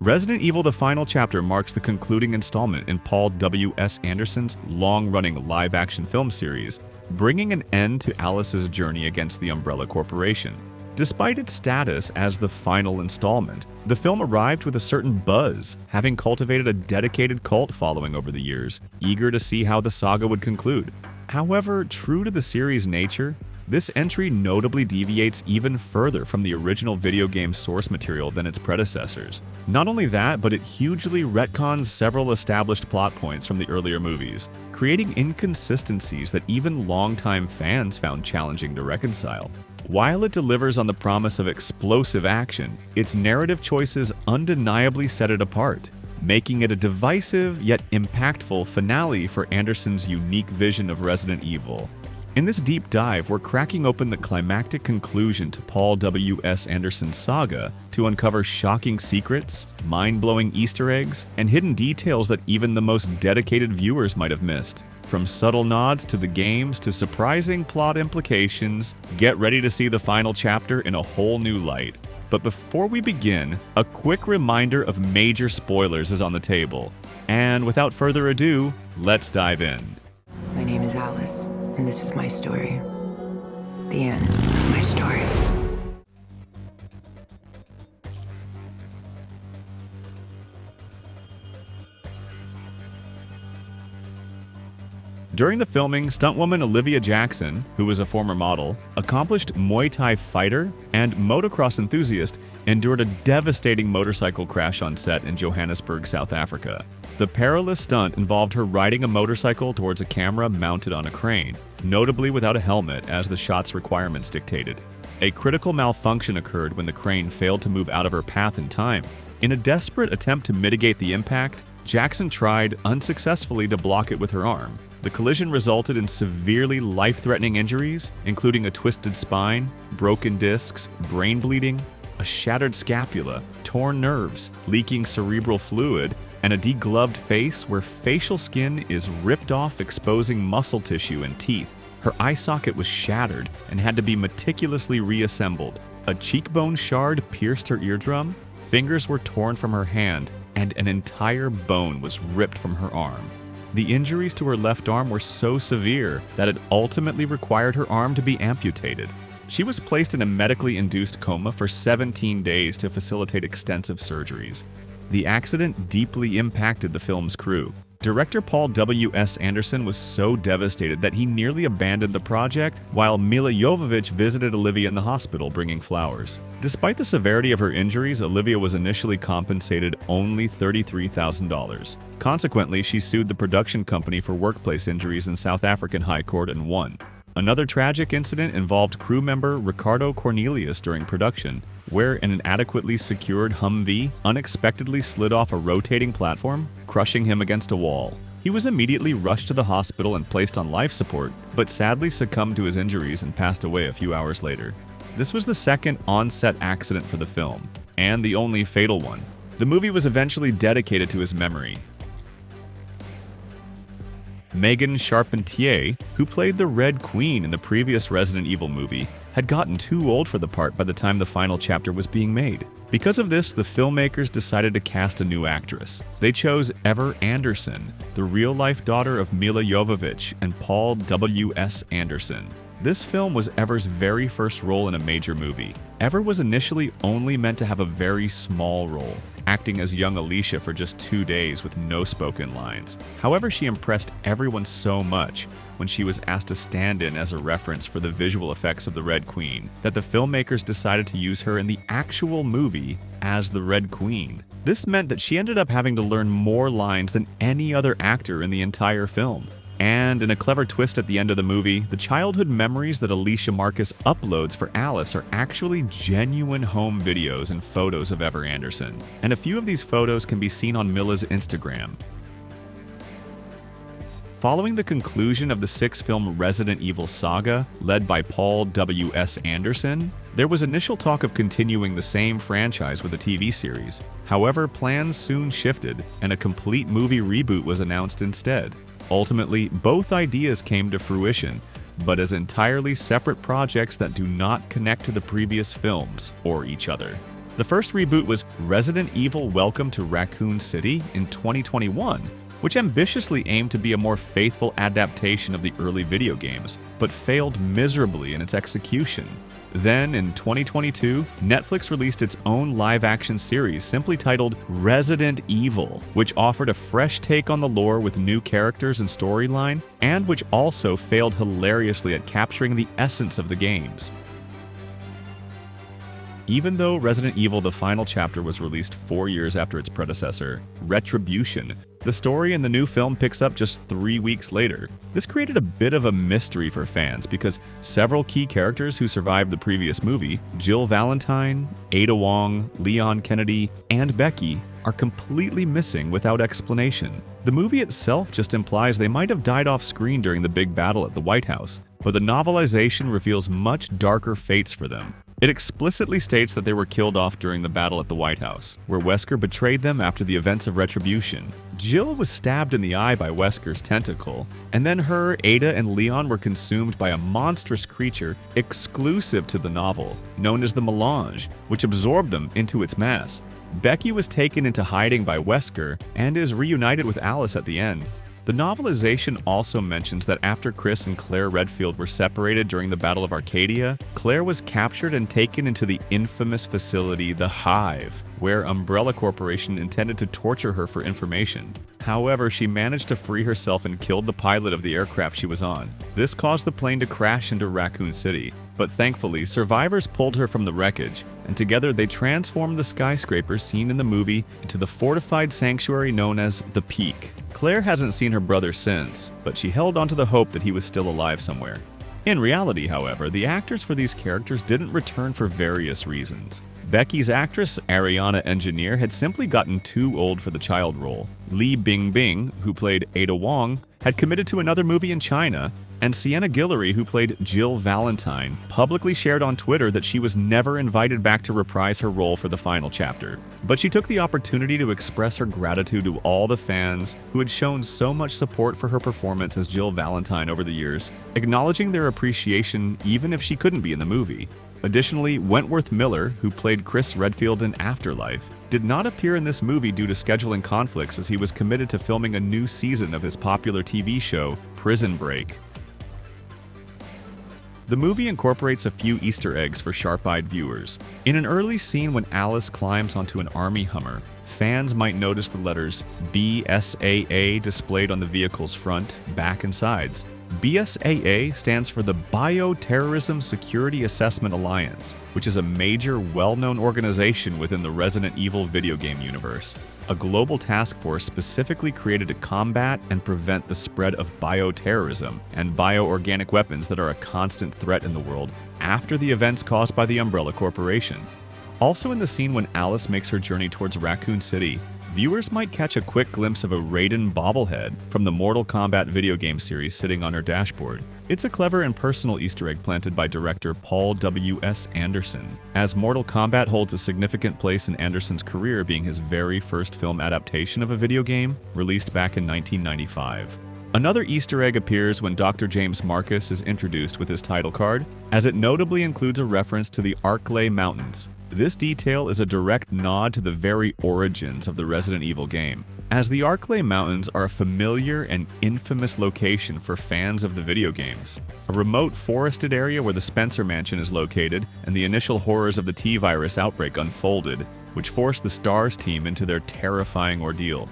Resident Evil: The Final Chapter marks the concluding installment in Paul W.S. Anderson's long-running live-action film series, bringing an end to Alice's journey against the Umbrella Corporation. Despite its status as the final installment, the film arrived with a certain buzz, having cultivated a dedicated cult following over the years, eager to see how the saga would conclude. However, true to the series' nature, this entry notably deviates even further from the original video game source material than its predecessors. Not only that, but it hugely retcons several established plot points from the earlier movies, creating inconsistencies that even longtime fans found challenging to reconcile. While it delivers on the promise of explosive action, its narrative choices undeniably set it apart, making it a divisive yet impactful finale for Anderson's unique vision of Resident Evil. In this deep dive, we're cracking open the climactic conclusion to Paul W.S. Anderson's saga to uncover shocking secrets, mind-blowing Easter eggs, and hidden details that even the most dedicated viewers might have missed. From subtle nods to the games to surprising plot implications, get ready to see the final chapter in a whole new light. But before we begin, a quick reminder of major spoilers is on the table. And without further ado, let's dive in. My name is Alice, and this is my story. The end of my story. During the filming, stuntwoman Olivia Jackson, who was a former model, accomplished Muay Thai fighter, and motocross enthusiast, endured a devastating motorcycle crash on set in Johannesburg, South Africa. The perilous stunt involved her riding a motorcycle towards a camera mounted on a crane, notably without a helmet as the shot's requirements dictated. A critical malfunction occurred when the crane failed to move out of her path in time. In a desperate attempt to mitigate the impact, Jackson tried unsuccessfully to block it with her arm. The collision resulted in severely life-threatening injuries, including a twisted spine, broken discs, brain bleeding, a shattered scapula, torn nerves, leaking cerebral fluid, and a degloved face where facial skin is ripped off, exposing muscle tissue and teeth. Her eye socket was shattered and had to be meticulously reassembled. A cheekbone shard pierced her eardrum, fingers were torn from her hand, and an entire bone was ripped from her arm. The injuries to her left arm were so severe that it ultimately required her arm to be amputated. She was placed in a medically induced coma for 17 days to facilitate extensive surgeries. The accident deeply impacted the film's crew. Director Paul W.S. Anderson was so devastated that he nearly abandoned the project, while Milla Jovovich visited Olivia in the hospital bringing flowers. Despite the severity of her injuries, Olivia was initially compensated only $33,000. Consequently, she sued the production company for workplace injuries in South African High Court and won. Another tragic incident involved crew member Ricardo Cornelius during production, where an inadequately secured Humvee unexpectedly slid off a rotating platform, crushing him against a wall. He was immediately rushed to the hospital and placed on life support, but sadly succumbed to his injuries and passed away a few hours later. This was the second on-set accident for the film, and the only fatal one. The movie was eventually dedicated to his memory. Megan Charpentier, who played the Red Queen in the previous Resident Evil movie, had gotten too old for the part by the time the final chapter was being made. Because of this, the filmmakers decided to cast a new actress. They chose Ever Anderson, the real-life daughter of Milla Jovovich and Paul W.S. Anderson. This film was Ever's very first role in a major movie. Ever was initially only meant to have a very small role, acting as young Alicia for just 2 days with no spoken lines. However, she impressed everyone so much when she was asked to stand in as a reference for the visual effects of the Red Queen that the filmmakers decided to use her in the actual movie as the Red Queen. This meant that she ended up having to learn more lines than any other actor in the entire film. And in a clever twist at the end of the movie, the childhood memories that Alicia Marcus uploads for Alice are actually genuine home videos and photos of Ever Anderson. And a few of these photos can be seen on Milla's Instagram. Following the conclusion of the 6-film Resident Evil saga, led by Paul W.S. Anderson, there was initial talk of continuing the same franchise with a TV series. However, plans soon shifted, and a complete movie reboot was announced instead. Ultimately, both ideas came to fruition, but as entirely separate projects that do not connect to the previous films or each other. The The first reboot was Resident Evil Welcome to Raccoon City in 2021, which ambitiously aimed to be a more faithful adaptation of the early video games, but failed miserably in its execution. Then, in 2022, Netflix released its own live-action series simply titled Resident Evil, which offered a fresh take on the lore with new characters and storyline, and which also failed hilariously at capturing the essence of the games. Even though Resident Evil: The Final Chapter was released 4 years after its predecessor, Retribution, the story in the new film picks up just 3 weeks later. This created a bit of a mystery for fans because several key characters who survived the previous movie, Jill Valentine, Ada Wong, Leon Kennedy, and Becky, are completely missing without explanation. The movie itself just implies they might have died off screen during the big battle at the White House, but the novelization reveals much darker fates for them. It explicitly states that they were killed off during the battle at the White House, where Wesker betrayed them after the events of Retribution. Jill was stabbed in the eye by Wesker's tentacle, and then her, Ada, and Leon were consumed by a monstrous creature exclusive to the novel, known as the Melange, which absorbed them into its mass. Becky was taken into hiding by Wesker and is reunited with Alice at the end. The novelization also mentions that after Chris and Claire Redfield were separated during the Battle of Arcadia, Claire was captured and taken into the infamous facility, the Hive, where Umbrella Corporation intended to torture her for information. However, she managed to free herself and killed the pilot of the aircraft she was on. This caused the plane to crash into Raccoon City, but thankfully, survivors pulled her from the wreckage, and together they transformed the skyscraper seen in the movie into the fortified sanctuary known as the Peak. Claire hasn't seen her brother since, but she held onto the hope that he was still alive somewhere. In reality, however, the actors for these characters didn't return for various reasons. Becky's actress, Ariana Engineer, had simply gotten too old for the child role. Li Bingbing, who played Ada Wong, had committed to another movie in China, and Sienna Guillory, who played Jill Valentine, publicly shared on Twitter that she was never invited back to reprise her role for the final chapter. But she took the opportunity to express her gratitude to all the fans who had shown so much support for her performance as Jill Valentine over the years, acknowledging their appreciation even if she couldn't be in the movie. Additionally, Wentworth Miller, who played Chris Redfield in Afterlife, did not appear in this movie due to scheduling conflicts as he was committed to filming a new season of his popular TV show, Prison Break. The movie incorporates a few Easter eggs for sharp-eyed viewers. In an early scene when Alice climbs onto an army Hummer, fans might notice the letters BSAA displayed on the vehicle's front, back, and sides. BSAA stands for the Bioterrorism Security Assessment Alliance, which is a major, well-known organization within the Resident Evil video game universe. A global task force specifically created to combat and prevent the spread of bioterrorism and bioorganic weapons that are a constant threat in the world after the events caused by the Umbrella Corporation. Also in the scene when Alice makes her journey towards Raccoon City, viewers might catch a quick glimpse of a Raiden bobblehead from the Mortal Kombat video game series sitting on her dashboard. It's a clever and personal Easter egg planted by director Paul W.S. Anderson, as Mortal Kombat holds a significant place in Anderson's career, being his very first film adaptation of a video game, released back in 1995. Another Easter egg appears when Dr. James Marcus is introduced with his title card, as it notably includes a reference to the Arklay Mountains. This detail is a direct nod to the very origins of the Resident Evil game, as the Arklay Mountains are a familiar and infamous location for fans of the video games. A remote forested area where the Spencer Mansion is located and the initial horrors of the T-Virus outbreak unfolded, which forced the STARS team into their terrifying ordeal.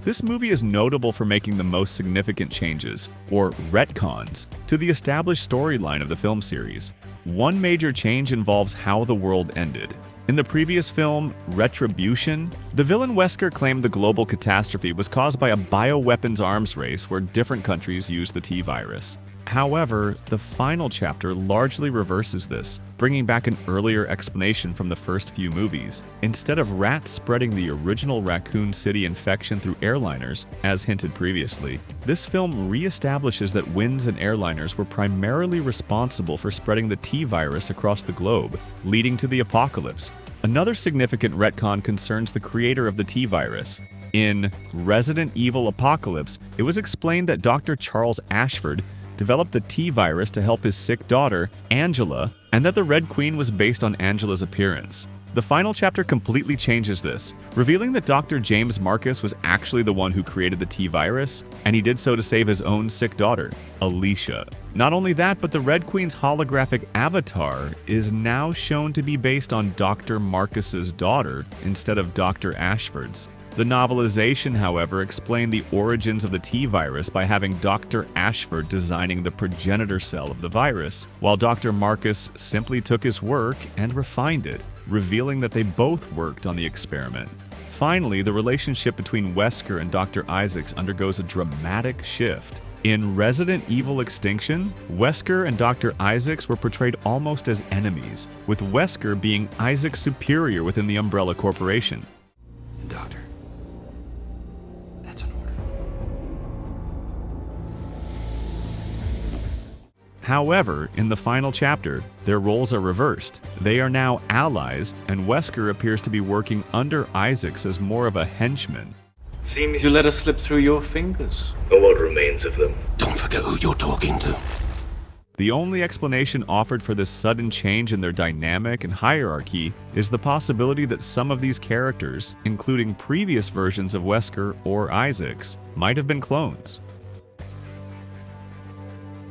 This movie is notable for making the most significant changes, or retcons, to the established storyline of the film series. One major change involves how the world ended. In the previous film, Retribution, the villain Wesker claimed the global catastrophe was caused by a bioweapons arms race where different countries used the T-Virus. However, the final chapter largely reverses this, bringing back an earlier explanation from the first few movies. Instead of rats spreading the original Raccoon City infection through airliners, as hinted previously, this film re-establishes that winds and airliners were primarily responsible for spreading the T-Virus across the globe, leading to the apocalypse. Another significant retcon concerns the creator of the T-Virus. In Resident Evil Apocalypse, it was explained that Dr. Charles Ashford developed the T-virus to help his sick daughter, Angela, and that the Red Queen was based on Angela's appearance. The final chapter completely changes this, revealing that Dr. James Marcus was actually the one who created the T-virus, and he did so to save his own sick daughter, Alicia. Not only that, but the Red Queen's holographic avatar is now shown to be based on Dr. Marcus's daughter instead of Dr. Ashford's. The novelization, however, explained the origins of the T-virus by having Dr. Ashford designing the progenitor cell of the virus, while Dr. Marcus simply took his work and refined it, revealing that they both worked on the experiment. Finally, the relationship between Wesker and Dr. Isaacs undergoes a dramatic shift. In Resident Evil Extinction, Wesker and Dr. Isaacs were portrayed almost as enemies, with Wesker being Isaac's superior within the Umbrella Corporation. Doctor, that's an order. However, in the final chapter, their roles are reversed. They are now allies, and Wesker appears to be working under Isaacs as more of a henchman. Seems you let us slip through your fingers. Or what remains of them. Don't forget who you're talking to. The only explanation offered for this sudden change in their dynamic and hierarchy is the possibility that some of these characters, including previous versions of Wesker or Isaacs, might have been clones.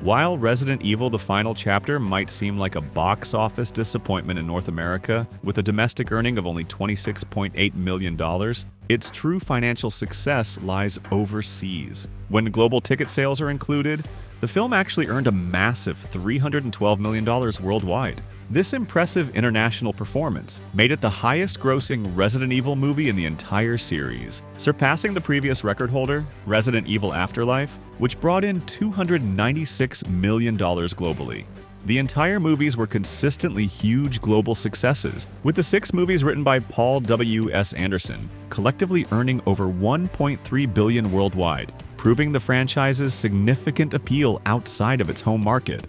While Resident Evil: The Final Chapter might seem like a box office disappointment in North America, with a domestic earning of only $26.8 million, its true financial success lies overseas. When global ticket sales are included, the film actually earned a massive $312 million worldwide. This impressive international performance made it the highest-grossing Resident Evil movie in the entire series, surpassing the previous record holder, Resident Evil Afterlife, which brought in $296 million globally. The entire movies were consistently huge global successes, with the 6 movies written by Paul W.S. Anderson collectively earning over $1.3 billion worldwide, proving the franchise's significant appeal outside of its home market.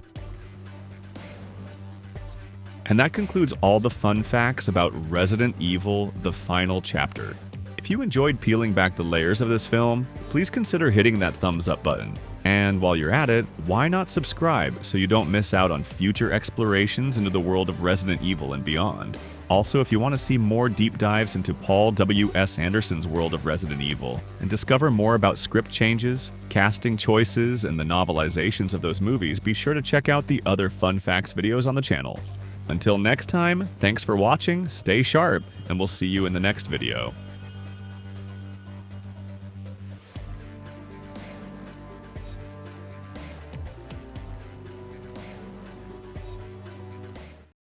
And that concludes all the fun facts about Resident Evil: The Final Chapter. If you enjoyed peeling back the layers of this film, please consider hitting that thumbs up button. And while you're at it, why not subscribe so you don't miss out on future explorations into the world of Resident Evil and beyond. Also, if you want to see more deep dives into Paul W.S. Anderson's world of Resident Evil and discover more about script changes, casting choices, and the novelizations of those movies, be sure to check out the other fun facts videos on the channel. Until next time, thanks for watching, stay sharp, and we'll see you in the next video.